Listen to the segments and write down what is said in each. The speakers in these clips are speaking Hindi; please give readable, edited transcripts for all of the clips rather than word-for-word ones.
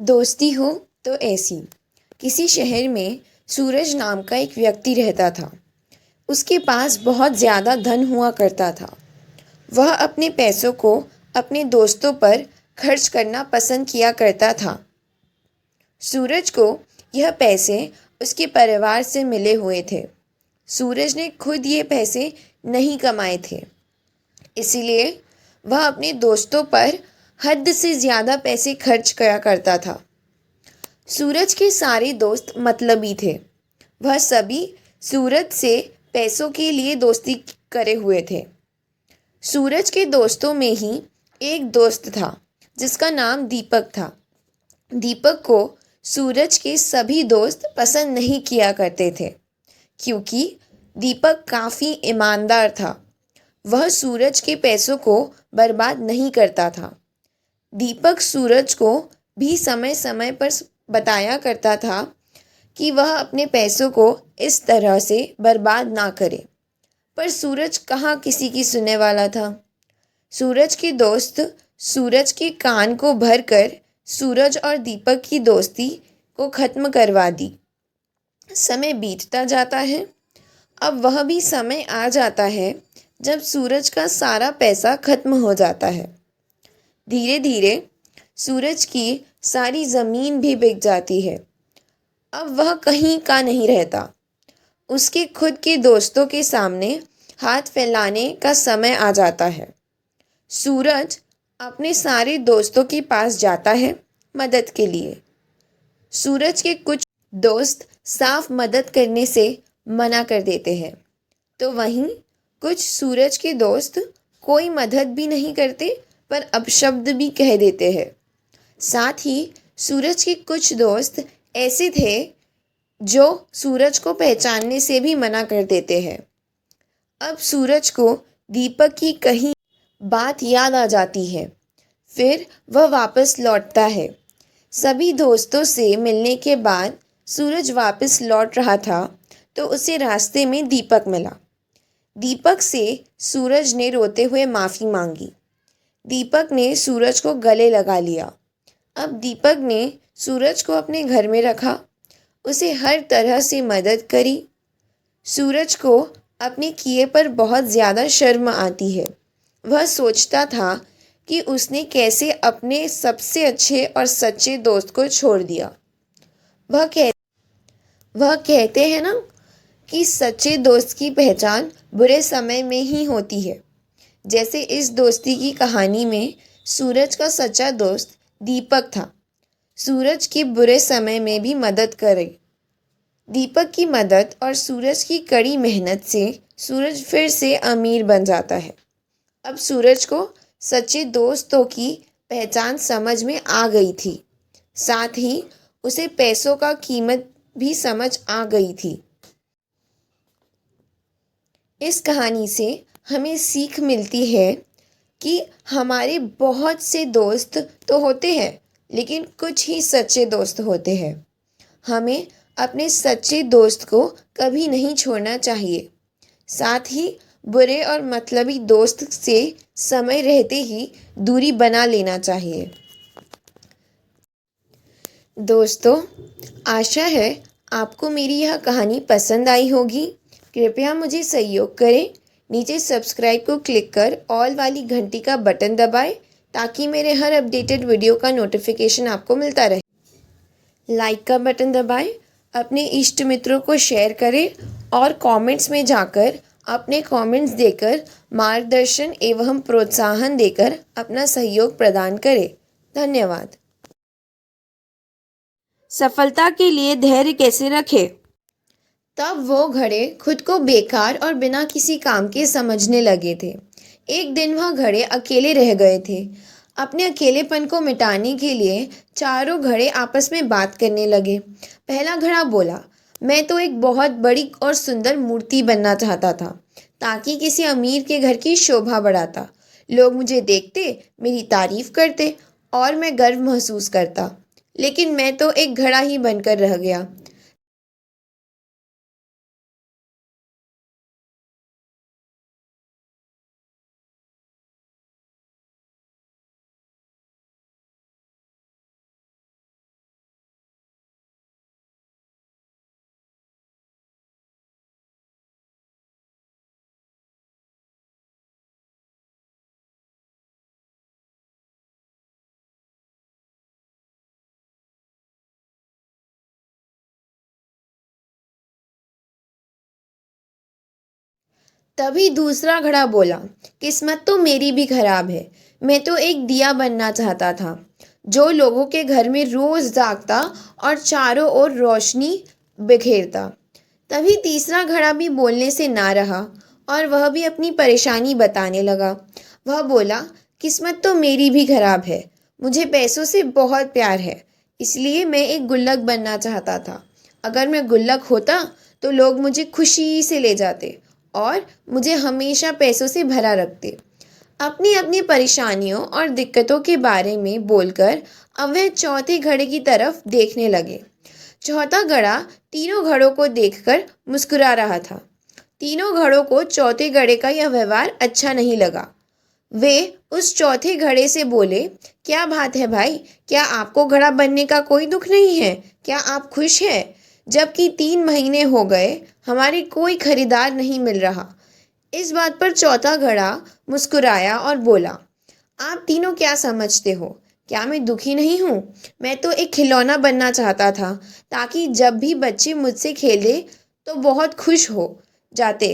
दोस्ती हो तो ऐसी। किसी शहर में सूरज नाम का एक व्यक्ति रहता था। उसके पास बहुत ज़्यादा धन हुआ करता था। वह अपने पैसों को अपने दोस्तों पर खर्च करना पसंद किया करता था। सूरज को यह पैसे उसके परिवार से मिले हुए थे। सूरज ने खुद ये पैसे नहीं कमाए थे, इसीलिए वह अपने दोस्तों पर हद से ज़्यादा पैसे खर्च किया करता था। सूरज के सारे दोस्त मतलबी थे। वह सभी सूरज से पैसों के लिए दोस्ती करे हुए थे। सूरज के दोस्तों में ही एक दोस्त था जिसका नाम दीपक था। दीपक को सूरज के सभी दोस्त पसंद नहीं किया करते थे, क्योंकि दीपक काफ़ी ईमानदार था। वह सूरज के पैसों को बर्बाद नहीं करता था। दीपक सूरज को भी समय समय पर बताया करता था कि वह अपने पैसों को इस तरह से बर्बाद ना करे, पर सूरज कहाँ किसी की सुनने वाला था। सूरज के दोस्त सूरज के कान को भरकर सूरज और दीपक की दोस्ती को ख़त्म करवा दी। समय बीतता जाता है। अब वह भी समय आ जाता है जब सूरज का सारा पैसा ख़त्म हो जाता है। धीरे धीरे सूरज की सारी ज़मीन भी बिक जाती है। अब वह कहीं का नहीं रहता। उसके खुद के दोस्तों के सामने हाथ फैलाने का समय आ जाता है। सूरज अपने सारे दोस्तों के पास जाता है मदद के लिए। सूरज के कुछ दोस्त साफ मदद करने से मना कर देते हैं, तो वहीं कुछ सूरज के दोस्त कोई मदद भी नहीं करते पर अपशब्द भी कह देते हैं। साथ ही सूरज के कुछ दोस्त ऐसे थे जो सूरज को पहचानने से भी मना कर देते हैं। अब सूरज को दीपक की कही बात याद आ जाती है। फिर वह वापस लौटता है। सभी दोस्तों से मिलने के बाद सूरज वापस लौट रहा था तो उसे रास्ते में दीपक मिला। दीपक से सूरज ने रोते हुए माफ़ी मांगी। दीपक ने सूरज को गले लगा लिया। अब दीपक ने सूरज को अपने घर में रखा, उसे हर तरह से मदद करी। सूरज को अपने किए पर बहुत ज़्यादा शर्म आती है। वह सोचता था कि उसने कैसे अपने सबसे अच्छे और सच्चे दोस्त को छोड़ दिया। वह कह वह कहते हैं ना कि सच्चे दोस्त की पहचान बुरे समय में ही होती है। जैसे इस दोस्ती की कहानी में सूरज का सच्चा दोस्त दीपक था। सूरज के बुरे समय में भी मदद करे। दीपक की मदद और सूरज की कड़ी मेहनत से सूरज फिर से अमीर बन जाता है। अब सूरज को सच्चे दोस्तों की पहचान समझ में आ गई थी। साथ ही उसे पैसों का कीमत भी समझ आ गई थी। इस कहानी से हमें सीख मिलती है कि हमारे बहुत से दोस्त तो होते हैं, लेकिन कुछ ही सच्चे दोस्त होते हैं। हमें अपने सच्चे दोस्त को कभी नहीं छोड़ना चाहिए। साथ ही बुरे और मतलबी दोस्त से समय रहते ही दूरी बना लेना चाहिए। दोस्तों, आशा है आपको मेरी यह कहानी पसंद आई होगी। कृपया मुझे सहयोग करें। नीचे सब्सक्राइब को क्लिक कर ऑल वाली घंटी का बटन दबाएं ताकि मेरे हर अपडेटेड वीडियो का नोटिफिकेशन आपको मिलता रहे। लाइक का बटन दबाएं, अपने इष्ट मित्रों को शेयर करें और कमेंट्स में जाकर अपने कमेंट्स देकर मार्गदर्शन एवं प्रोत्साहन देकर अपना सहयोग प्रदान करें। धन्यवाद। सफलता के लिए धैर्य कैसे रखें? तब वो घड़े खुद को बेकार और बिना किसी काम के समझने लगे थे। एक दिन वह घड़े अकेले रह गए थे। अपने अकेलेपन को मिटाने के लिए चारों घड़े आपस में बात करने लगे। पहला घड़ा बोला, मैं तो एक बहुत बड़ी और सुंदर मूर्ति बनना चाहता था ताकि किसी अमीर के घर की शोभा बढ़ाता। लोग मुझे देखते, मेरी तारीफ करते और मैं गर्व महसूस करता। लेकिन मैं तो एक घड़ा ही बनकर रह गया। तभी दूसरा घड़ा बोला, किस्मत तो मेरी भी खराब है। मैं तो एक दिया बनना चाहता था जो लोगों के घर में रोज जागता और चारों ओर रोशनी बिखेरता। तभी तीसरा घड़ा भी बोलने से ना रहा और वह भी अपनी परेशानी बताने लगा। वह बोला, किस्मत तो मेरी भी खराब है। मुझे पैसों से बहुत प्यार है, इसलिए मैं एक गुल्लक बनना चाहता था। अगर मैं गुल्लक होता तो लोग मुझे खुशी से ले जाते और मुझे हमेशा पैसों से भरा रखते। अपनी अपनी परेशानियों और दिक्कतों के बारे में बोलकर अब वह चौथे घड़े की तरफ देखने लगे। चौथा घड़ा तीनों घड़ों को देखकर मुस्कुरा रहा था। तीनों घड़ों को चौथे घड़े का यह व्यवहार अच्छा नहीं लगा। वे उस चौथे घड़े से बोले, क्या बात है भाई, क्या आपको घड़ा बनने का कोई दुख नहीं है? क्या आप खुश हैं? जबकि 3 महीने हो गए हमारे कोई खरीदार नहीं मिल रहा। इस बात पर चौथा घड़ा मुस्कुराया और बोला, आप तीनों क्या समझते हो? क्या मैं दुखी नहीं हूँ? मैं तो एक खिलौना बनना चाहता था ताकि जब भी बच्चे मुझसे खेले तो बहुत खुश हो जाते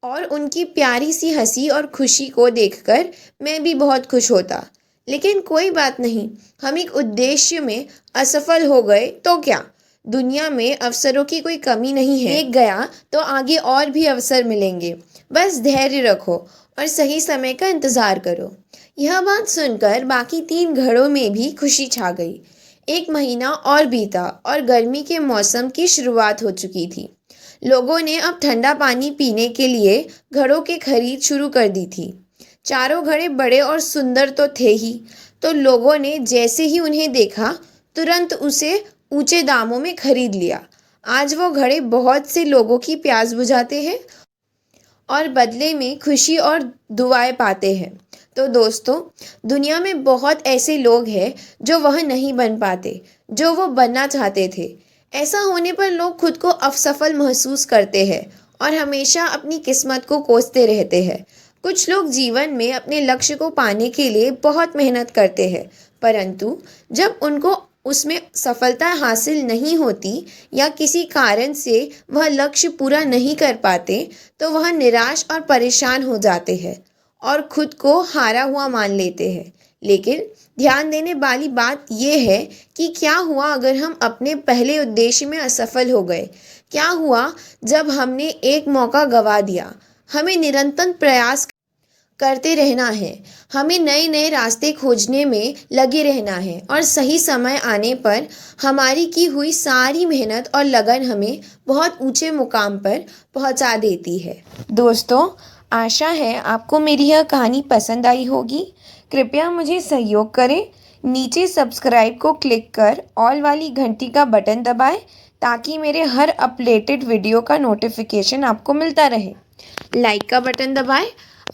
और उनकी प्यारी सी हंसी और खुशी को देखकर मैं भी बहुत खुश होता। लेकिन कोई बात नहीं, हम एक उद्देश्य में असफल हो गए तो क्या? दुनिया में अवसरों की कोई कमी नहीं है। एक गया तो आगे और भी अवसर मिलेंगे। बस धैर्य रखो और सही समय का इंतज़ार करो। यह बात सुनकर बाकी 3 घरों में भी खुशी छा गई। 1 महीना और बीता और गर्मी के मौसम की शुरुआत हो चुकी थी। लोगों ने अब ठंडा पानी पीने के लिए घड़ों की खरीद शुरू कर दी थी। चारों घड़े बड़े और सुंदर तो थे ही, तो लोगों ने जैसे ही उन्हें देखा तुरंत उसे ऊंचे दामों में खरीद लिया। आज वो घड़े बहुत से लोगों की प्यास बुझाते हैं और बदले में खुशी और दुआएं पाते हैं। तो दोस्तों, दुनिया में बहुत ऐसे लोग हैं जो वह नहीं बन पाते जो वो बनना चाहते थे। ऐसा होने पर लोग खुद को असफल महसूस करते हैं और हमेशा अपनी किस्मत को कोसते रहते हैं। कुछ लोग जीवन में अपने लक्ष्य को पाने के लिए बहुत मेहनत करते हैं, परंतु जब उनको उसमें सफलता हासिल नहीं होती या किसी कारण से वह लक्ष्य पूरा नहीं कर पाते तो वह निराश और परेशान हो जाते हैं और खुद को हारा हुआ मान लेते हैं। लेकिन ध्यान देने वाली बात यह है कि क्या हुआ अगर हम अपने पहले उद्देश्य में असफल हो गए? क्या हुआ जब हमने एक मौका गंवा दिया? हमें निरंतर प्रयास करते रहना है। हमें नए नए रास्ते खोजने में लगे रहना है और सही समय आने पर हमारी की हुई सारी मेहनत और लगन हमें बहुत ऊंचे मुकाम पर पहुंचा देती है। दोस्तों, आशा है आपको मेरी यह कहानी पसंद आई होगी। कृपया मुझे सहयोग करें। नीचे सब्सक्राइब को क्लिक कर ऑल वाली घंटी का बटन दबाएं ताकि मेरे हर अपडेटेड वीडियो का नोटिफिकेशन आपको मिलता रहे। लाइक का बटन दबाएं,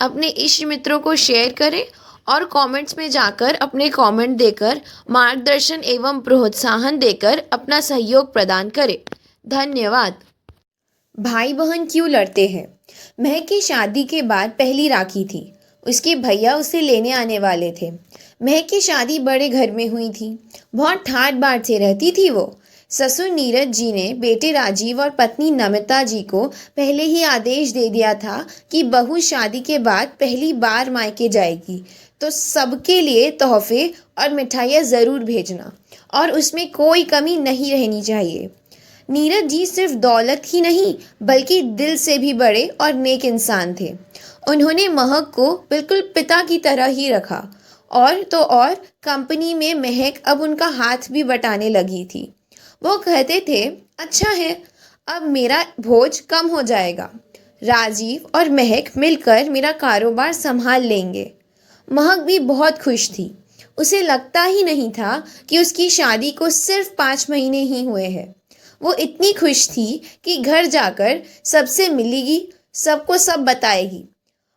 अपने इष्ट मित्रों को शेयर करें और कमेंट्स में जाकर अपने कमेंट देकर मार्गदर्शन एवं प्रोत्साहन देकर अपना सहयोग प्रदान करें। धन्यवाद। भाई बहन क्यों लड़ते हैं? महक की शादी के बाद पहली राखी थी। उसके भैया उसे लेने आने वाले थे। महक की शादी बड़े घर में हुई थी। बहुत ठाट बाट से रहती थी वो। ससुर नीरज जी ने बेटे राजीव और पत्नी नमिता जी को पहले ही आदेश दे दिया था कि बहू शादी के बाद पहली बार मायके जाएगी तो सबके लिए तोहफे और मिठाइयाँ ज़रूर भेजना और उसमें कोई कमी नहीं रहनी चाहिए। नीरज जी सिर्फ दौलत ही नहीं बल्कि दिल से भी बड़े और नेक इंसान थे। उन्होंने महक को बिल्कुल पिता की तरह ही रखा और तो और कंपनी में महक अब उनका हाथ भी बटाने लगी थी। वो कहते थे, अच्छा है, अब मेरा बोझ कम हो जाएगा। राजीव और महक मिलकर मेरा कारोबार संभाल लेंगे। महक भी बहुत खुश थी। उसे लगता ही नहीं था कि उसकी शादी को सिर्फ 5 महीने ही हुए हैं। वो इतनी खुश थी कि घर जाकर सबसे मिलेगी, सबको सब बताएगी।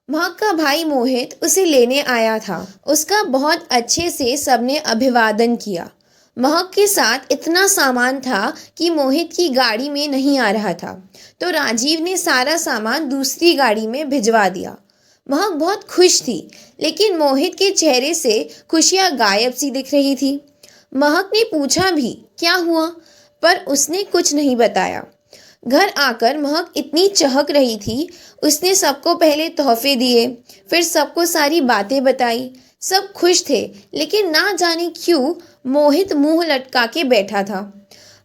महक का भाई मोहित उसे लेने आया था। उसका बहुत अच्छे से सबने अभिवादन किया। महक के साथ इतना सामान था कि मोहित की गाड़ी में नहीं आ रहा था, तो राजीव ने सारा सामान दूसरी गाड़ी में भिजवा दिया। महक बहुत खुश थी, लेकिन मोहित के चेहरे से खुशियाँ गायब सी दिख रही थी। महक ने पूछा भी क्या हुआ, पर उसने कुछ नहीं बताया। घर आकर महक इतनी चहक रही थी। उसने सबको पहले तोहफे दिए, फिर सबको सारी बातें बताई। सब खुश थे, लेकिन ना जाने क्यों मोहित मुंह लटका के बैठा था।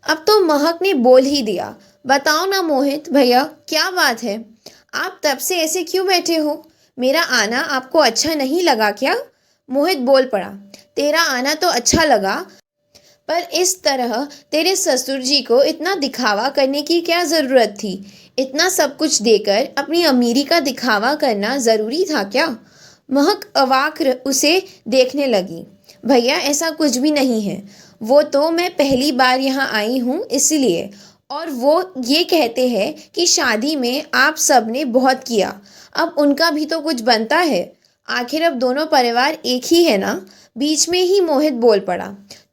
अब तो महक ने बोल ही दिया, बताओ ना मोहित भैया, क्या बात है? आप तब से ऐसे क्यों बैठे हो? मेरा आना आपको अच्छा नहीं लगा क्या? मोहित बोल पड़ा, तेरा आना तो अच्छा लगा, पर इस तरह तेरे ससुर जी को इतना दिखावा करने की क्या ज़रूरत थी? इतना सब कुछ देकर अपनी अमीरी का दिखावा करना ज़रूरी था क्या? महक अवाक उसे देखने लगी। भैया ऐसा कुछ भी नहीं है, वो तो मैं पहली बार यहाँ आई हूँ इसलिए। और वो ये कहते हैं कि शादी में आप सब ने बहुत किया, अब उनका भी तो कुछ बनता है। आखिर अब दोनों परिवार एक ही है ना? बीच में ही मोहित बोल पड़ा,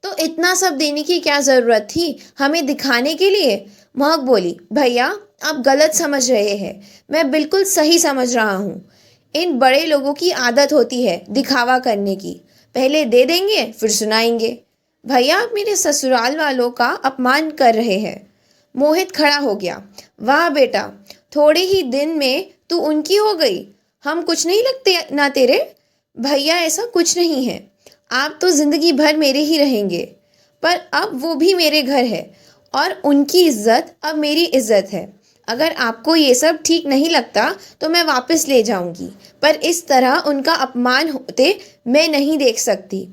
तो इतना सब देने की क्या ज़रूरत थी हमें दिखाने के लिए? महक बोली, भैया आप गलत समझ रहे हैं, मैं बिल्कुल सही समझ रहा हूँ। इन बड़े लोगों की आदत होती है दिखावा करने की, पहले दे देंगे फिर सुनाएंगे। भैया आप मेरे ससुराल वालों का अपमान कर रहे हैं। मोहित खड़ा हो गया, वाह बेटा, थोड़े ही दिन में तू उनकी हो गई। हम कुछ नहीं लगते ना तेरे? भैया ऐसा कुछ नहीं है, आप तो जिंदगी भर मेरे ही रहेंगे, पर अब वो भी मेरे घर है और उनकी इज्जत अब मेरी इज्जत है। अगर आपको ये सब ठीक नहीं लगता तो मैं वापस ले जाऊंगी, पर इस तरह उनका अपमान होते मैं नहीं देख सकती।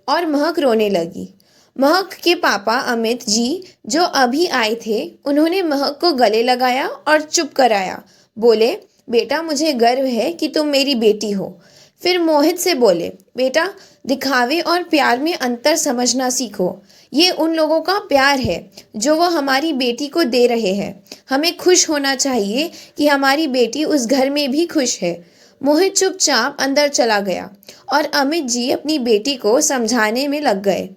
और महक रोने लगी। महक के पापा अमित जी जो अभी आए थे, उन्होंने महक को गले लगाया और चुप कराया। बोले, बेटा मुझे गर्व है कि तुम मेरी बेटी हो। फिर मोहित से बोले, बेटा दिखावे और प्यार में अंतर समझना सीखो। ये उन लोगों का प्यार है जो वो हमारी बेटी को दे रहे हैं। हमें खुश होना चाहिए कि हमारी बेटी उस घर में भी खुश है। मोहित चुपचाप अंदर चला गया और अमित जी अपनी बेटी को समझाने में लग गए।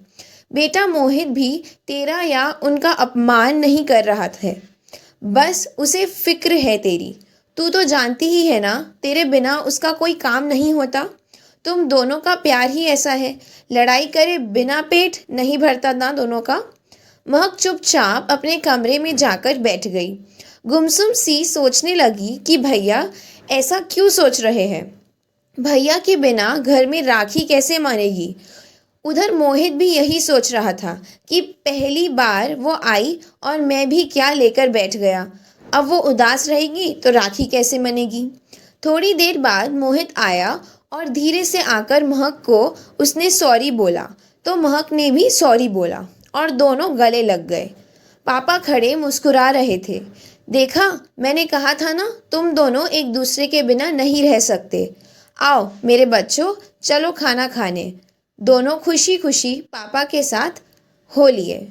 बेटा मोहित भी तेरा या उनका अपमान नहीं कर रहा है, बस उसे फिक्र है तेरी। तू तो जानती ही है ना, तेरे बिना उसका कोई काम नहीं होता। तुम दोनों का प्यार ही ऐसा है, लड़ाई करे बिना पेट नहीं भरता ना दोनों का। महक चुपचाप अपने कमरे में जाकर बैठ गई। गुमसुम सी सोचने लगी कि भैया ऐसा क्यों सोच रहे हैं। भैया के बिना घर में राखी कैसे मानेगी? उधर मोहित भी यही सोच रहा था कि पहली बार वो आई और मैं भी क्या लेकर बैठ गया। अब वो उदास रहेगी तो राखी कैसे मनेगी? थोड़ी देर बाद मोहित आया और धीरे से आकर महक को उसने सॉरी बोला, तो महक ने भी सॉरी बोला और दोनों गले लग गए। पापा खड़े मुस्कुरा रहे थे। देखा, मैंने कहा था ना, तुम दोनों एक दूसरे के बिना नहीं रह सकते। आओ मेरे बच्चों, चलो खाना खाने। दोनों खुशी खुशी पापा के साथ हो लिए।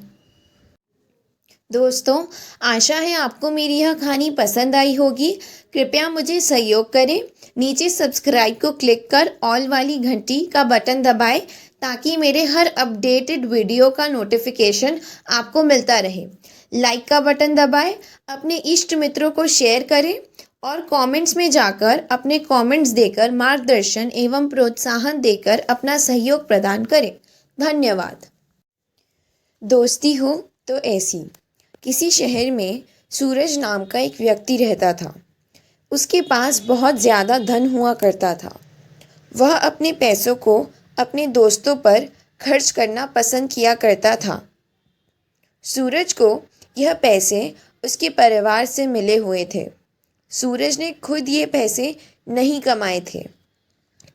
दोस्तों, आशा है आपको मेरी यह कहानी पसंद आई होगी। कृपया मुझे सहयोग करें, नीचे सब्सक्राइब को क्लिक कर ऑल वाली घंटी का बटन दबाएं ताकि मेरे हर अपडेटेड वीडियो का नोटिफिकेशन आपको मिलता रहे। लाइक का बटन दबाएं, अपने इष्ट मित्रों को शेयर करें और कमेंट्स में जाकर अपने कमेंट्स देकर मार्गदर्शन एवं प्रोत्साहन देकर अपना सहयोग प्रदान करें। धन्यवाद। दोस्ती हो तो ऐसी। किसी शहर में सूरज नाम का एक व्यक्ति रहता था। उसके पास बहुत ज़्यादा धन हुआ करता था। वह अपने पैसों को अपने दोस्तों पर खर्च करना पसंद किया करता था। सूरज को यह पैसे उसके परिवार से मिले हुए थे। सूरज ने खुद ये पैसे नहीं कमाए थे,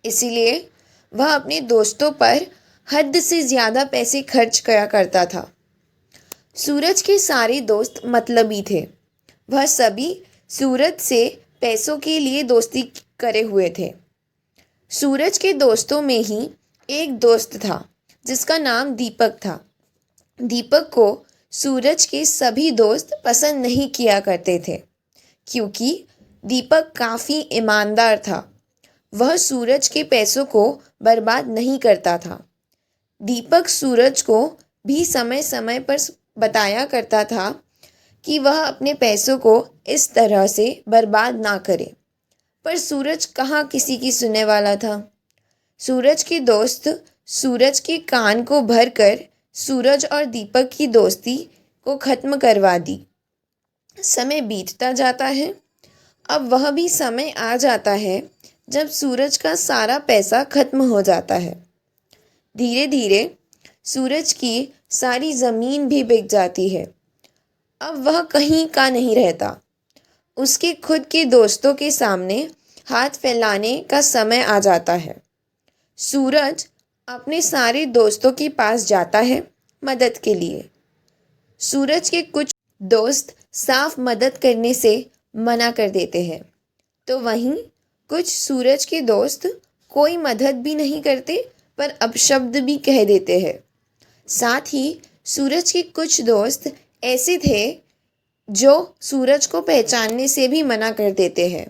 इसीलिए वह अपने दोस्तों पर हद से ज़्यादा पैसे खर्च किया करता था। सूरज के सारे दोस्त मतलबी थे। वह सभी सूरज से पैसों के लिए दोस्ती करे हुए थे। सूरज के दोस्तों में ही एक दोस्त था जिसका नाम दीपक था। दीपक को सूरज के सभी दोस्त पसंद नहीं किया करते थे, क्योंकि दीपक काफ़ी ईमानदार था। वह सूरज के पैसों को बर्बाद नहीं करता था। दीपक सूरज को भी समय समय पर बताया करता था कि वह अपने पैसों को इस तरह से बर्बाद ना करे, पर सूरज कहाँ किसी की सुनने वाला था। सूरज के दोस्त सूरज के कान को भर कर सूरज और दीपक की दोस्ती को ख़त्म करवा दी। समय बीतता जाता है। अब वह भी समय आ जाता है जब सूरज का सारा पैसा खत्म हो जाता है। धीरे धीरे सूरज की सारी ज़मीन भी बिक जाती है। अब वह कहीं का नहीं रहता। उसके खुद के दोस्तों के सामने हाथ फैलाने का समय आ जाता है। सूरज अपने सारे दोस्तों के पास जाता है मदद के लिए। सूरज के कुछ दोस्त साफ मदद करने से मना कर देते हैं, तो वहीं कुछ सूरज के दोस्त कोई मदद भी नहीं करते पर अपशब्द भी कह देते हैं। साथ ही सूरज के कुछ दोस्त ऐसे थे जो सूरज को पहचानने से भी मना कर देते हैं।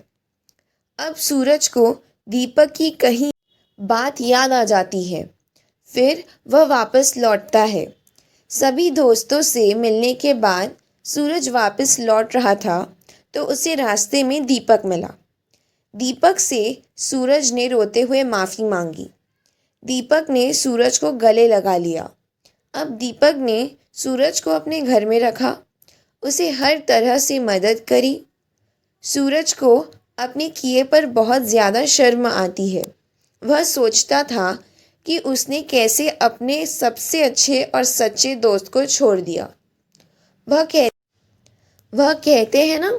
अब सूरज को दीपक की कही बात याद आ जाती है। फिर वह वापस लौटता है। सभी दोस्तों से मिलने के बाद सूरज वापस लौट रहा था तो उसे रास्ते में दीपक मिला। दीपक से सूरज ने रोते हुए माफ़ी मांगी। दीपक ने सूरज को गले लगा लिया। अब दीपक ने सूरज को अपने घर में रखा, उसे हर तरह से मदद करी। सूरज को अपने किए पर बहुत ज़्यादा शर्म आती है। वह सोचता था कि उसने कैसे अपने सबसे अच्छे और सच्चे दोस्त को छोड़ दिया। वह कहते हैं ना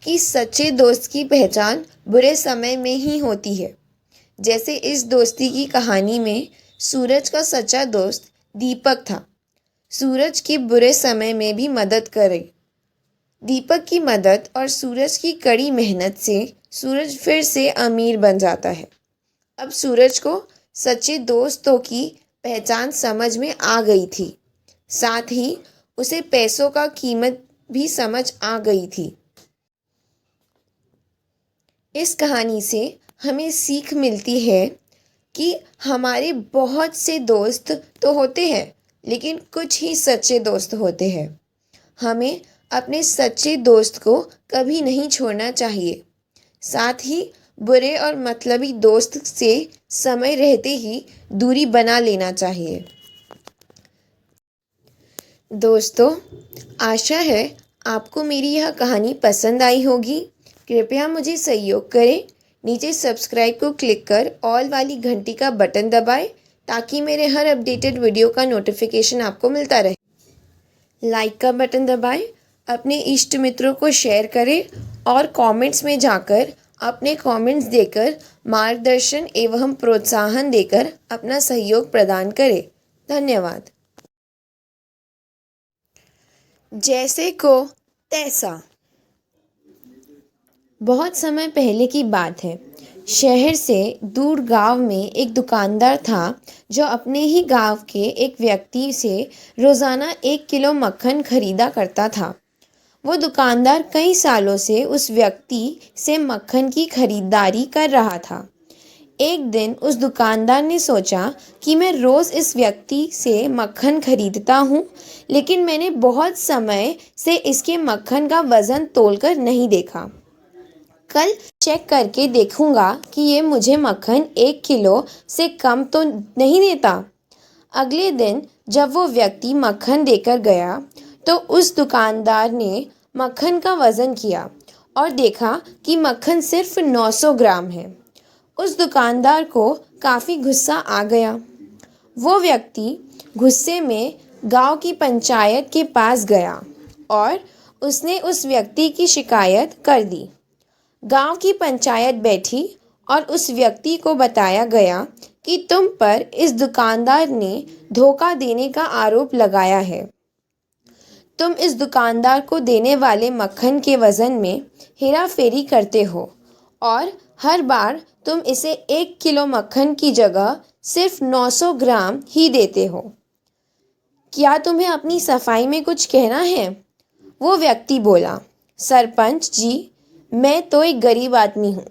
कि सच्चे दोस्त की पहचान बुरे समय में ही होती है। जैसे इस दोस्ती की कहानी में सूरज का सच्चा दोस्त दीपक था। सूरज के बुरे समय में भी मदद करे। दीपक की मदद और सूरज की कड़ी मेहनत से सूरज फिर से अमीर बन जाता है। अब सूरज को सच्चे दोस्तों की पहचान समझ में आ गई थी। साथ ही उसे पैसों का कीमत भी समझ आ गई थी। इस कहानी से हमें सीख मिलती है कि हमारे बहुत से दोस्त तो होते हैं, लेकिन कुछ ही सच्चे दोस्त होते हैं। हमें अपने सच्चे दोस्त को कभी नहीं छोड़ना चाहिए। साथ ही बुरे और मतलबी दोस्त से समय रहते ही दूरी बना लेना चाहिए। दोस्तों, आशा है आपको मेरी यह कहानी पसंद आई होगी। कृपया मुझे सहयोग करें। नीचे सब्सक्राइब को क्लिक कर ऑल वाली घंटी का बटन दबाएं ताकि मेरे हर अपडेटेड वीडियो का नोटिफिकेशन आपको मिलता रहे। लाइक का बटन दबाएं, अपने इष्ट मित्रों को शेयर करें और कमेंट्स में जाकर अपने कमेंट्स देकर मार्गदर्शन एवं प्रोत्साहन देकर अपना सहयोग प्रदान करें। धन्यवाद। जैसे को तैसा। बहुत समय पहले की बात है। शहर से दूर गांव में एक दुकानदार था जो अपने ही गांव के एक व्यक्ति से रोज़ाना 1 किलो मक्खन खरीदा करता था। वो दुकानदार कई सालों से उस व्यक्ति से मक्खन की खरीदारी कर रहा था। एक दिन उस दुकानदार ने सोचा कि मैं रोज़ इस व्यक्ति से मक्खन खरीदता हूँ, लेकिन मैंने बहुत समय से इसके मक्खन का वज़न तोलकर नहीं देखा। कल चेक करके देखूंगा कि ये मुझे मक्खन 1 किलो से कम तो नहीं देता। अगले दिन जब वो व्यक्ति मक्खन देकर गया तो उस दुकानदार ने मक्खन का वज़न किया और देखा कि मक्खन सिर्फ 900 ग्राम है। उस दुकानदार को काफ़ी गुस्सा आ गया। वो व्यक्ति गुस्से में गांव की पंचायत के पास गया और उसने उस व्यक्ति की शिकायत कर दी। गांव की पंचायत बैठी और उस व्यक्ति को बताया गया कि तुम पर इस दुकानदार ने धोखा देने का आरोप लगाया है। तुम इस दुकानदार को देने वाले मक्खन के वज़न में हेराफेरी करते हो और हर बार तुम इसे 1 किलो मक्खन की जगह सिर्फ 900 ग्राम ही देते हो। क्या तुम्हें अपनी सफाई में कुछ कहना है? वो व्यक्ति बोला, सरपंच जी, मैं तो एक गरीब आदमी हूँ।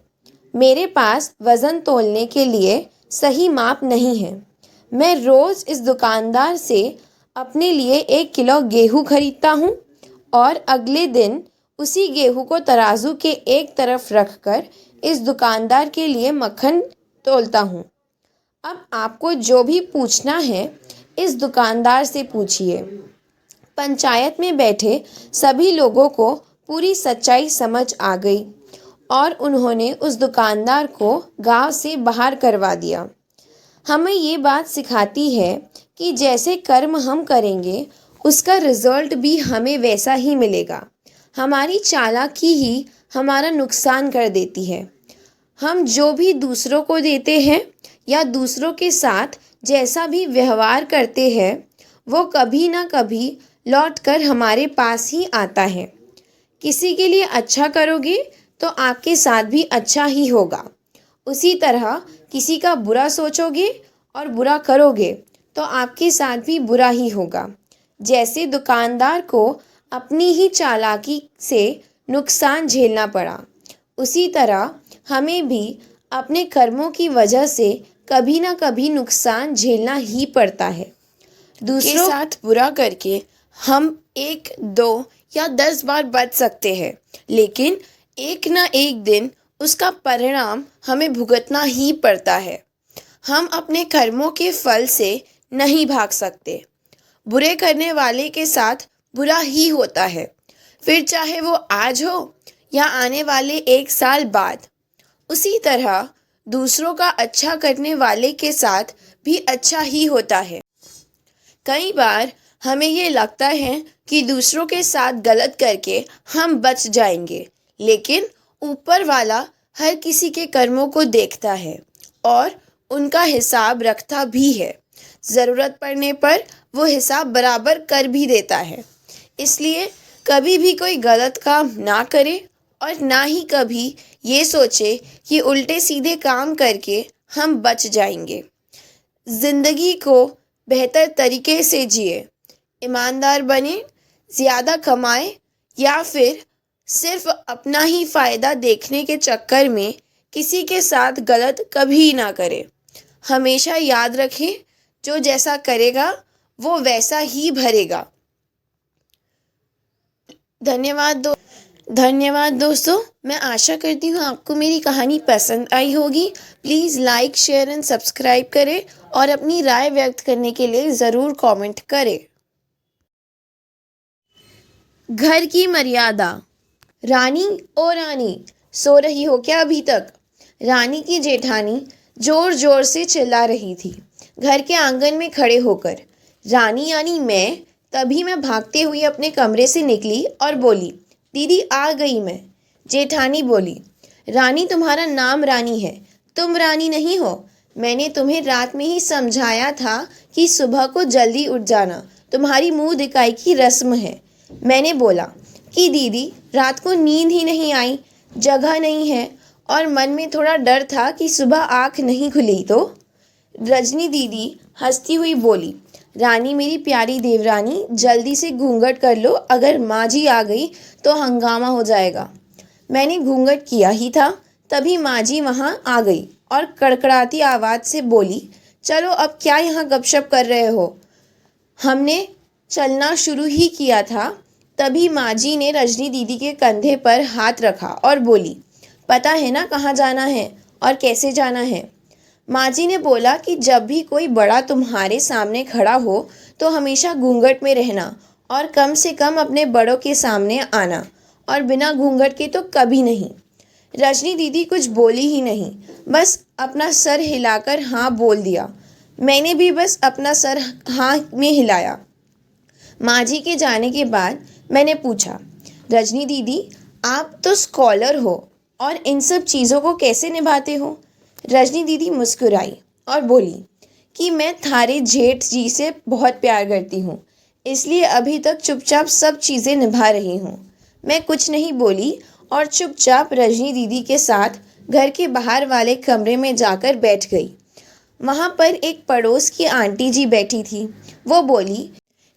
मेरे पास वज़न तोलने के लिए सही माप नहीं है। मैं रोज़ इस दुकानदार से अपने लिए 1 किलो गेहूँ खरीदता हूँ और अगले दिन उसी गेहूँ को तराजू के एक तरफ रखकर इस दुकानदार के लिए मक्खन तोलता हूँ। अब आपको जो भी पूछना है इस दुकानदार से पूछिए। पंचायत में बैठे सभी लोगों को पूरी सच्चाई समझ आ गई और उन्होंने उस दुकानदार को गांव से बाहर करवा दिया। हमें ये बात सिखाती है कि जैसे कर्म हम करेंगे उसका रिजल्ट भी हमें वैसा ही मिलेगा। हमारी चालाकी ही हमारा नुकसान कर देती है। हम जो भी दूसरों को देते हैं या दूसरों के साथ जैसा भी व्यवहार करते हैं वो कभी ना कभी लौट कर हमारे पास ही आता है। किसी के लिए अच्छा करोगे तो आपके साथ भी अच्छा ही होगा। उसी तरह किसी का बुरा सोचोगे और बुरा करोगे तो आपके साथ भी बुरा ही होगा। जैसे दुकानदार को अपनी ही चालाकी से नुकसान झेलना पड़ा, उसी तरह हमें भी अपने कर्मों की वजह से कभी ना कभी नुकसान झेलना ही पड़ता है। दूसरों के साथ बुरा करके हम 1, 2 या 10 बार बच सकते हैं, लेकिन एक ना एक दिन उसका परिणाम हमें भुगतना ही पड़ता है। हम अपने कर्मों के फल से नहीं भाग सकते। बुरे करने वाले के साथ बुरा ही होता है, फिर चाहे वो आज हो या आने वाले 1 साल बाद। उसी तरह दूसरों का अच्छा करने वाले के साथ भी अच्छा ही होता है। कई बार हमें ये लगता है कि दूसरों के साथ गलत करके हम बच जाएंगे, लेकिन ऊपर वाला हर किसी के कर्मों को देखता है और उनका हिसाब रखता भी है। ज़रूरत पड़ने पर वो हिसाब बराबर कर भी देता है। इसलिए कभी भी कोई गलत काम ना करे और ना ही कभी ये सोचे कि उल्टे सीधे काम करके हम बच जाएंगे। ज़िंदगी को बेहतर तरीके से जिए, ईमानदार बने, ज़्यादा कमाए या फिर सिर्फ अपना ही फ़ायदा देखने के चक्कर में किसी के साथ गलत कभी ना करें। हमेशा याद रखें, जो जैसा करेगा वो वैसा ही भरेगा। धन्यवाद दोस्तों। मैं आशा करती हूँ आपको मेरी कहानी पसंद आई होगी। Please like, share and subscribe करें और अपनी राय व्यक्त करने के लिए ज़रूर कमेंट करें। घर की मर्यादा। रानी ओ रानी, सो रही हो क्या अभी तक? रानी की जेठानी जोर जोर से चिल्ला रही थी घर के आंगन में खड़े होकर। रानी यानी तभी मैं भागते हुए अपने कमरे से निकली और बोली, दीदी आ गई मैं। जेठानी बोली, रानी तुम्हारा नाम रानी है, तुम रानी नहीं हो। मैंने तुम्हें रात में ही समझाया था कि सुबह को जल्दी उठ जाना, तुम्हारी मुंह दिखाई की रस्म है। मैंने बोला कि दीदी रात को नींद ही नहीं आई, जगह नहीं है और मन में थोड़ा डर था कि सुबह आँख नहीं खुली तो। रजनी दीदी हंसती हुई बोली, रानी मेरी प्यारी देवरानी, जल्दी से घूंघट कर लो, अगर माँ जी आ गई तो हंगामा हो जाएगा। मैंने घूंघट किया ही था, तभी माँ जी वहाँ आ गई और कड़कड़ाती आवाज़ से बोली, चलो अब क्या यहाँ गपशप कर रहे हो? हमने चलना शुरू ही किया था, तभी माँ जी ने रजनी दीदी के कंधे पर हाथ रखा और बोली, पता है ना कहाँ जाना है और कैसे जाना है? माँ जी ने बोला कि जब भी कोई बड़ा तुम्हारे सामने खड़ा हो तो हमेशा घूंघट में रहना और कम से कम अपने बड़ों के सामने आना, और बिना घूंघट के तो कभी नहीं। रजनी दीदी कुछ बोली ही नहीं, बस अपना सर हिलाकर हाँ बोल दिया। मैंने भी बस अपना सर हाँ में हिलाया। माँ जी के जाने के बाद मैंने पूछा, रजनी दीदी आप तो स्कॉलर हो और इन सब चीज़ों को कैसे निभाते हो? रजनी दीदी मुस्कुराई और बोली कि मैं थारे जेठ जी से बहुत प्यार करती हूँ, इसलिए अभी तक चुपचाप सब चीज़ें निभा रही हूँ। मैं कुछ नहीं बोली और चुपचाप रजनी दीदी के साथ घर के बाहर वाले कमरे में जाकर बैठ गई। वहाँ पर एक पड़ोस की आंटी जी बैठी थी। वो बोली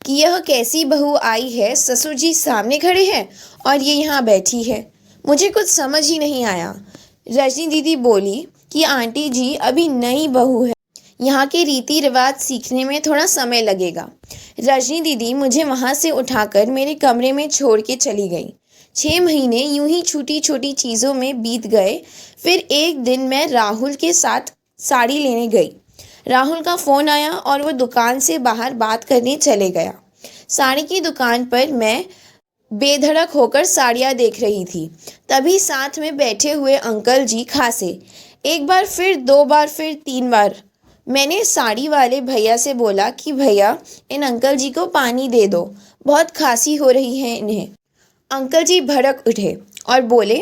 कि यह कैसी बहू आई है, ससुर जी सामने खड़े हैं और ये यहाँ बैठी है। मुझे कुछ समझ ही नहीं आया। रजनी दीदी बोली कि आंटी जी अभी नई बहू है, यहाँ के रीति रिवाज सीखने में थोड़ा समय लगेगा। रजनी दीदी मुझे वहाँ से उठाकर मेरे कमरे में छोड़ के चली गई। 6 महीने यूं ही छोटी छोटी चीज़ों में बीत गए। फिर एक दिन मैं राहुल के साथ साड़ी लेने गई। राहुल का फ़ोन आया और वो दुकान से बाहर बात करने चले गया। साड़ी की दुकान पर मैं बेधड़क होकर साड़ियाँ देख रही थी। तभी साथ में बैठे हुए अंकल जी खांसे। एक बार फिर, दो बार फिर, तीन बार। मैंने साड़ी वाले भैया से बोला कि भैया, इन अंकल जी को पानी दे दो, बहुत खांसी हो रही है इन्हें। अंकल जी भड़क उठे और बोले,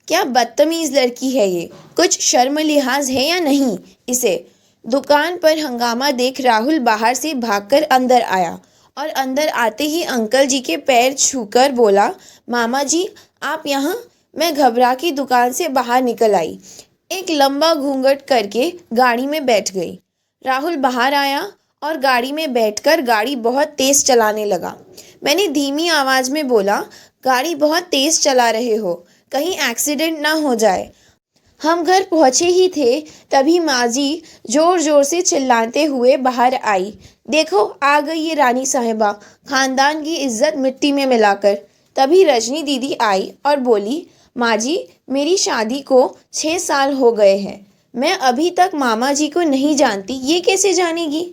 क्या बदतमीज़ लड़की है ये, कुछ शर्म लिहाज है या नहीं इसे। दुकान पर हंगामा देख राहुल बाहर से भागकर अंदर आया और अंदर आते ही अंकल जी के पैर छूकर बोला, मामा जी आप यहाँ। मैं घबरा के दुकान से बाहर निकल आई, एक लंबा घूंघट करके गाड़ी में बैठ गई। राहुल बाहर आया और गाड़ी में बैठकर गाड़ी बहुत तेज़ चलाने लगा। मैंने धीमी आवाज़ में बोला, गाड़ी बहुत तेज़ चला रहे हो, कहीं एक्सीडेंट ना हो जाए। हम घर पहुँचे ही थे तभी माँ जी ज़ोर ज़ोर से चिल्लाते हुए बाहर आई, देखो आ गई ये रानी साहिबा, ख़ानदान की इज्जत मिट्टी में मिलाकर। तभी रजनी दीदी आई और बोली, माँ जी मेरी शादी को 6 साल हो गए हैं, मैं अभी तक मामा जी को नहीं जानती, ये कैसे जानेगी।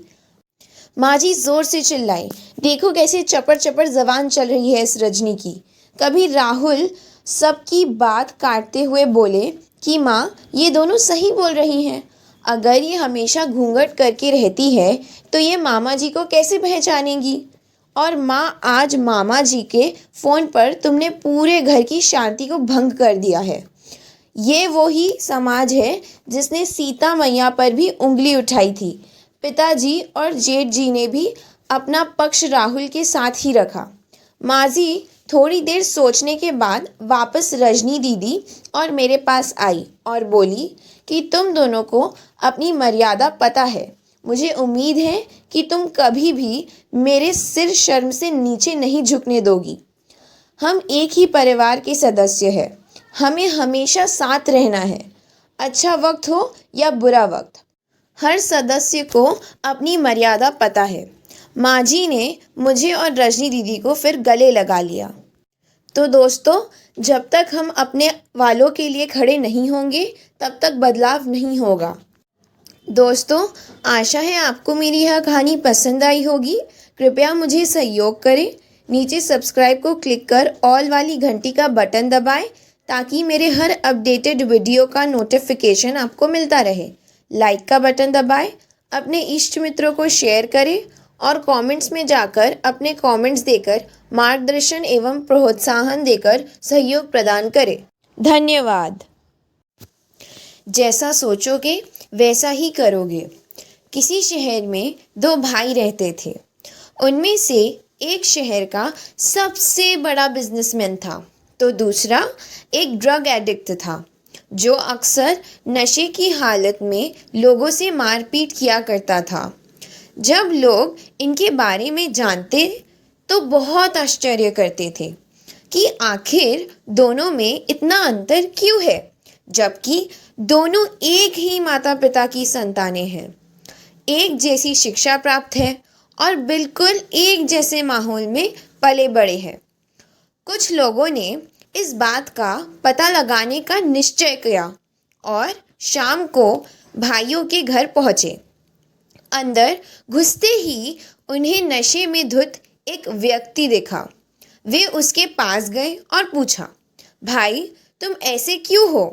माँ जी ज़ोर से चिल्लाई, देखो कैसे चपर चपर ज़बान चल रही है इस रजनी की। कभी राहुल सबकी बात काटते हुए बोले कि माँ ये दोनों सही बोल रही हैं, अगर ये हमेशा घूंघट करके रहती है तो ये मामा जी को कैसे पहचानेगी। और माँ आज मामा जी के फ़ोन पर तुमने पूरे घर की शांति को भंग कर दिया है। ये वो ही समाज है जिसने सीता मैया पर भी उंगली उठाई थी। पिताजी और जेठ जी ने भी अपना पक्ष राहुल के साथ ही रखा। माँ जी थोड़ी देर सोचने के बाद वापस रजनी दीदी और मेरे पास आई और बोली कि तुम दोनों को अपनी मर्यादा पता है। मुझे उम्मीद है कि तुम कभी भी मेरे सिर शर्म से नीचे नहीं झुकने दोगी। हम एक ही परिवार के सदस्य हैं, हमें हमेशा साथ रहना है, अच्छा वक्त हो या बुरा वक्त। हर सदस्य को अपनी मर्यादा पता है। माँ जी ने मुझे और रजनी दीदी को फिर गले लगा लिया। तो दोस्तों, जब तक हम अपने वालों के लिए खड़े नहीं होंगे तब तक बदलाव नहीं होगा। दोस्तों, आशा है आपको मेरी यह कहानी पसंद आई होगी। कृपया मुझे सहयोग करें, नीचे सब्सक्राइब को क्लिक कर ऑल वाली घंटी का बटन दबाएं ताकि मेरे हर अपडेटेड वीडियो का नोटिफिकेशन आपको मिलता रहे। लाइक का बटन दबाएं, अपने इष्ट मित्रों को शेयर करें और कमेंट्स में जाकर अपने कमेंट्स देकर मार्गदर्शन एवं प्रोत्साहन देकर सहयोग प्रदान करें। धन्यवाद। जैसा सोचोगे वैसा ही करोगे। किसी शहर में दो भाई रहते थे। उनमें से एक शहर का सबसे बड़ा बिजनेसमैन था तो दूसरा एक ड्रग एडिक्ट था जो अक्सर नशे की हालत में लोगों से मारपीट किया करता था। जब लोग इनके बारे में जानते तो बहुत आश्चर्य करते थे कि आखिर दोनों में इतना अंतर क्यों है, जबकि दोनों एक ही माता पिता की संतानें हैं, एक जैसी शिक्षा प्राप्त है और बिल्कुल एक जैसे माहौल में पले बड़े हैं। कुछ लोगों ने इस बात का पता लगाने का निश्चय किया और शाम को भाइयों के घर पहुँचे। अंदर घुसते ही उन्हें नशे में धुत एक व्यक्ति देखा। वे उसके पास गए और पूछा, भाई तुम ऐसे क्यों हो?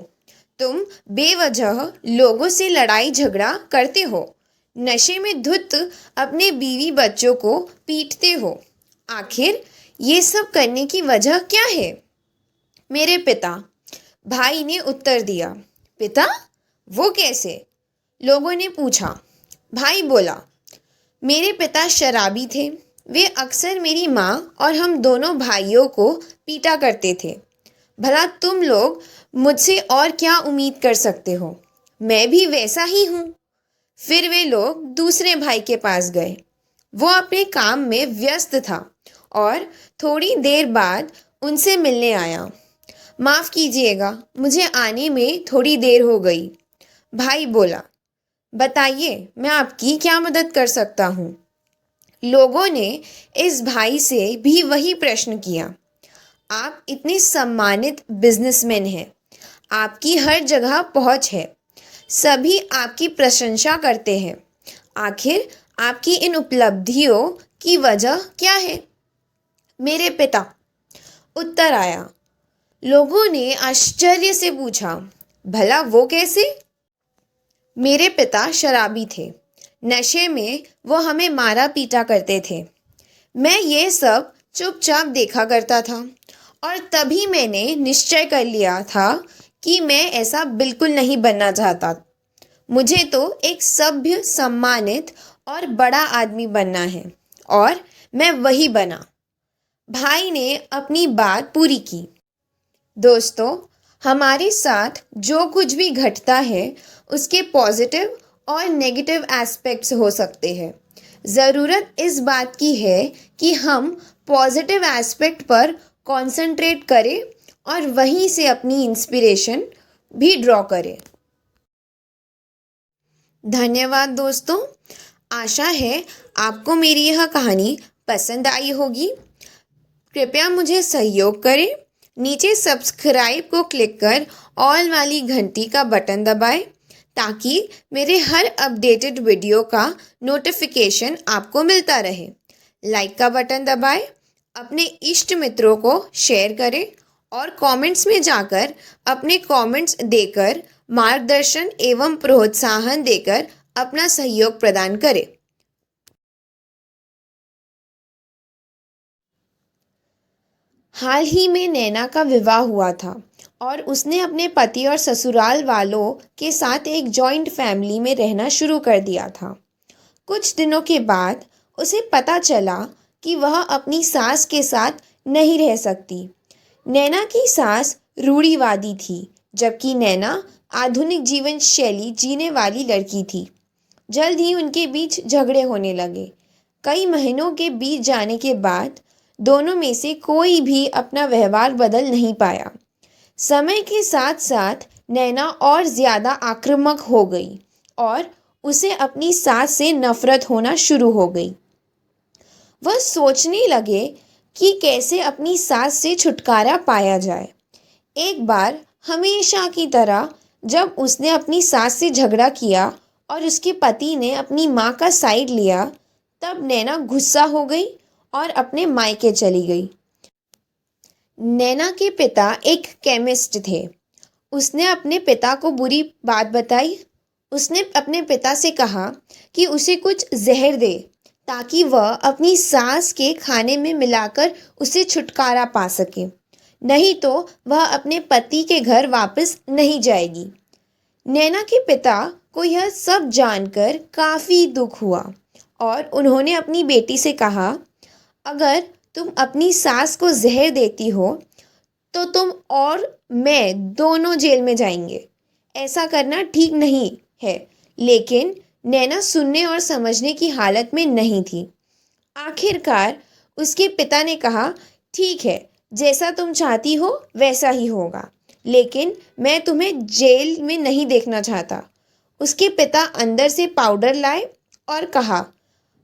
तुम बेवजह लोगों से लड़ाई झगड़ा करते हो, नशे में धुत अपने बीवी बच्चों को पीटते हो, आखिर ये सब करने की वजह क्या है? मेरे पिता, भाई ने उत्तर दिया। पिता? वो कैसे? लोगों ने पूछा। भाई बोला, मेरे पिता शराबी थे, वे अक्सर मेरी माँ और हम दोनों भाइयों को पीटा करते थे। भला तुम लोग मुझसे और क्या उम्मीद कर सकते हो? मैं भी वैसा ही हूँ। फिर वे लोग दूसरे भाई के पास गए। वो अपने काम में व्यस्त था और थोड़ी देर बाद उनसे मिलने आया। माफ़ कीजिएगा, मुझे आने में थोड़ी देर हो गई। भाई बोला, बताइए मैं आपकी क्या मदद कर सकता हूँ? लोगों ने इस भाई से भी वही प्रश्न किया। आप इतने सम्मानित बिजनेसमैन हैं, आपकी हर जगह पहुँच है, सभी आपकी प्रशंसा करते हैं, आखिर आपकी इन उपलब्धियों की वजह क्या है? मेरे पिता, उत्तर आया। लोगों ने आश्चर्य से पूछा, भला वो कैसे? मेरे पिता शराबी थे। नशे में वो हमें मारा पीटा करते थे। मैं ये सब चुपचाप देखा करता था और तभी मैंने निश्चय कर लिया था कि मैं ऐसा बिल्कुल नहीं बनना चाहता। मुझे तो एक सभ्य, सम्मानित और बड़ा आदमी बनना है और मैं वही बना। भाई ने अपनी बात पूरी की। दोस्तों, हमारे साथ जो कुछ भी घटता है उसके पॉजिटिव और नेगेटिव एस्पेक्ट्स हो सकते हैं। ज़रूरत इस बात की है कि हम पॉजिटिव एस्पेक्ट पर कंसंट्रेट करें और वहीं से अपनी इंस्पिरेशन भी ड्रॉ करें। धन्यवाद दोस्तों। आशा है आपको मेरी यह कहानी पसंद आई होगी। कृपया मुझे सहयोग करें। नीचे सब्सक्राइब को क्लिक कर ऑल वाली घंटी का बटन दबाएं ताकि मेरे हर अपडेटेड वीडियो का नोटिफिकेशन आपको मिलता रहे। लाइक का बटन दबाएं, अपने इष्ट मित्रों को शेयर करें और कमेंट्स में जाकर अपने कमेंट्स देकर मार्गदर्शन एवं प्रोत्साहन देकर अपना सहयोग प्रदान करें। हाल ही में नैना का विवाह हुआ था और उसने अपने पति और ससुराल वालों के साथ एक जॉइंट फैमिली में रहना शुरू कर दिया था। कुछ दिनों के बाद उसे पता चला कि वह अपनी सास के साथ नहीं रह सकती। नैना की सास रूढ़िवादी थी, जबकि नैना आधुनिक जीवन शैली जीने वाली लड़की थी। जल्द ही उनके बीच झगड़े होने लगे। कई महीनों के बीत जाने के बाद दोनों में से कोई भी अपना व्यवहार बदल नहीं पाया। समय के साथ साथ नैना और ज़्यादा आक्रामक हो गई और उसे अपनी सास से नफरत होना शुरू हो गई। वह सोचने लगे कि कैसे अपनी सास से छुटकारा पाया जाए। एक बार हमेशा की तरह जब उसने अपनी सास से झगड़ा किया और उसके पति ने अपनी माँ का साइड लिया, तब नैना गुस्सा हो गई और अपने मायके चली गई। नैना के पिता एक केमिस्ट थे। उसने अपने पिता को बुरी बात बताई। उसने अपने पिता से कहा कि उसे कुछ जहर दे ताकि वह अपनी सास के खाने में मिलाकर उसे छुटकारा पा सके, नहीं तो वह अपने पति के घर वापस नहीं जाएगी। नैना के पिता को यह सब जानकर काफ़ी दुख हुआ और उन्होंने अपनी बेटी से कहा, अगर तुम अपनी सास को जहर देती हो तो तुम और मैं दोनों जेल में जाएंगे। ऐसा करना ठीक नहीं है। लेकिन नैना सुनने और समझने की हालत में नहीं थी। आखिरकार उसके पिता ने कहा, ठीक है, जैसा तुम चाहती हो वैसा ही होगा, लेकिन मैं तुम्हें जेल में नहीं देखना चाहता। उसके पिता अंदर से पाउडर लाए और कहा,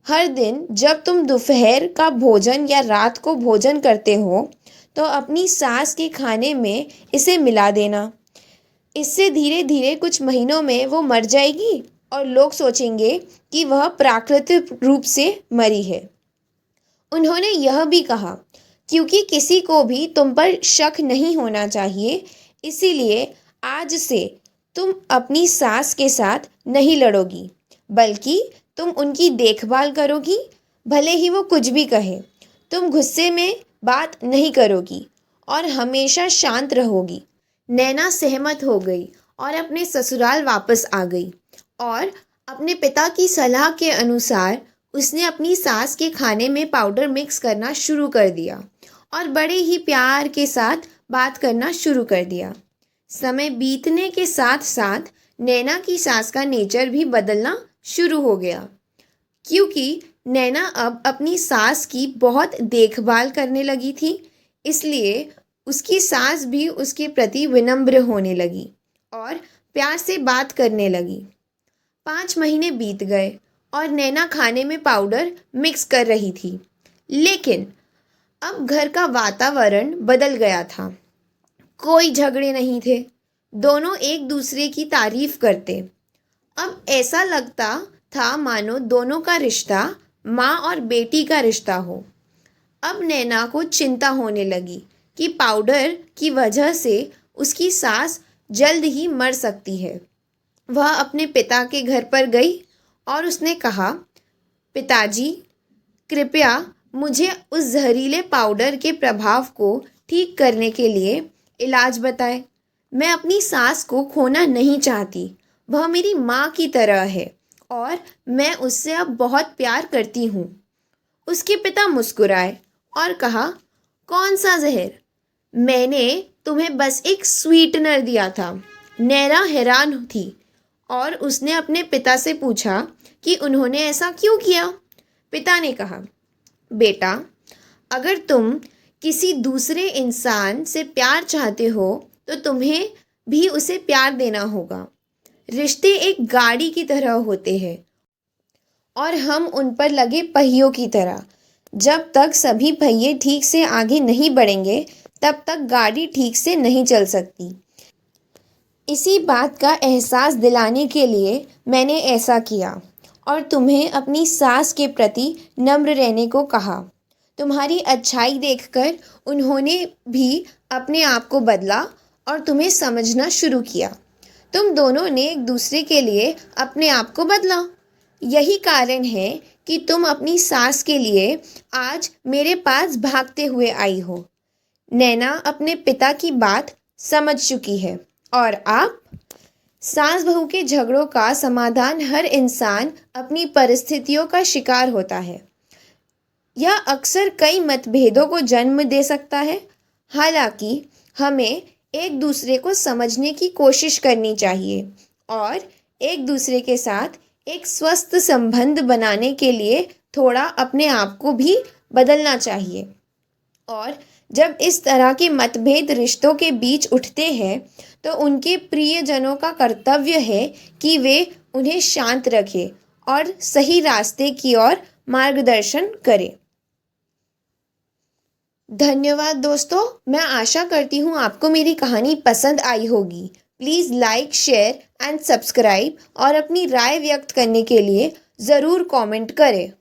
हर दिन जब तुम दोपहर का भोजन या रात को भोजन करते हो तो अपनी सास के खाने में इसे मिला देना। इससे धीरे धीरे कुछ महीनों में वो मर जाएगी और लोग सोचेंगे कि वह प्राकृतिक रूप से मरी है। उन्होंने यह भी कहा, क्योंकि किसी को भी तुम पर शक नहीं होना चाहिए, इसीलिए आज से तुम अपनी सास के साथ नहीं लड़ोगी, बल्कि तुम उनकी देखभाल करोगी। भले ही वो कुछ भी कहे, तुम गुस्से में बात नहीं करोगी और हमेशा शांत रहोगी। नैना सहमत हो गई और अपने ससुराल वापस आ गई और अपने पिता की सलाह के अनुसार उसने अपनी सास के खाने में पाउडर मिक्स करना शुरू कर दिया और बड़े ही प्यार के साथ बात करना शुरू कर दिया। समय बीतने के साथ साथ नैना की सास का नेचर भी बदलना शुरू हो गया, क्योंकि नैना अब अपनी सास की बहुत देखभाल करने लगी थी। इसलिए उसकी सास भी उसके प्रति विनम्र होने लगी और प्यार से बात करने लगी। 5 महीने बीत गए और नैना खाने में पाउडर मिक्स कर रही थी, लेकिन अब घर का वातावरण बदल गया था। कोई झगड़े नहीं थे, दोनों एक दूसरे की तारीफ करते। अब ऐसा लगता था मानो दोनों का रिश्ता माँ और बेटी का रिश्ता हो। अब नैना को चिंता होने लगी कि पाउडर की वजह से उसकी सास जल्द ही मर सकती है। वह अपने पिता के घर पर गई और उसने कहा, पिताजी, कृपया मुझे उस जहरीले पाउडर के प्रभाव को ठीक करने के लिए इलाज बताएं। मैं अपनी सास को खोना नहीं चाहती। वह मेरी माँ की तरह है और मैं उससे अब बहुत प्यार करती हूँ। उसके पिता मुस्कुराए और कहा, कौन सा जहर? मैंने तुम्हें बस एक स्वीटनर दिया था। नैना हैरान थी और उसने अपने पिता से पूछा कि उन्होंने ऐसा क्यों किया। पिता ने कहा, बेटा, अगर तुम किसी दूसरे इंसान से प्यार चाहते हो तो तुम्हें भी उसे प्यार देना होगा। रिश्ते एक गाड़ी की तरह होते हैं और हम उन पर लगे पहियों की तरह। जब तक सभी पहिए ठीक से आगे नहीं बढ़ेंगे तब तक गाड़ी ठीक से नहीं चल सकती। इसी बात का एहसास दिलाने के लिए मैंने ऐसा किया और तुम्हें अपनी सास के प्रति नम्र रहने को कहा। तुम्हारी अच्छाई देखकर उन्होंने भी अपने आप को बदला और तुम्हें समझना शुरू किया। तुम दोनों ने एक दूसरे के लिए अपने आप को बदला। यही कारण है कि तुम अपनी सास के लिए आज मेरे पास भागते हुए आई हो। नैना अपने पिता की बात समझ चुकी है और आप सास बहू के झगड़ों का समाधान हर इंसान अपनी परिस्थितियों का शिकार होता है। यह अक्सर कई मतभेदों को जन्म दे सकता है। हालांकि हमें एक दूसरे को समझने की कोशिश करनी चाहिए और एक दूसरे के साथ एक स्वस्थ संबंध बनाने के लिए थोड़ा अपने आप को भी बदलना चाहिए। और जब इस तरह के मतभेद रिश्तों के बीच उठते हैं तो उनके प्रियजनों का कर्तव्य है कि वे उन्हें शांत रखें और सही रास्ते की ओर मार्गदर्शन करें। धन्यवाद दोस्तों, मैं आशा करती हूँ आपको मेरी कहानी पसंद आई होगी। Please like, share and subscribe और अपनी राय व्यक्त करने के लिए ज़रूर कमेंट करें।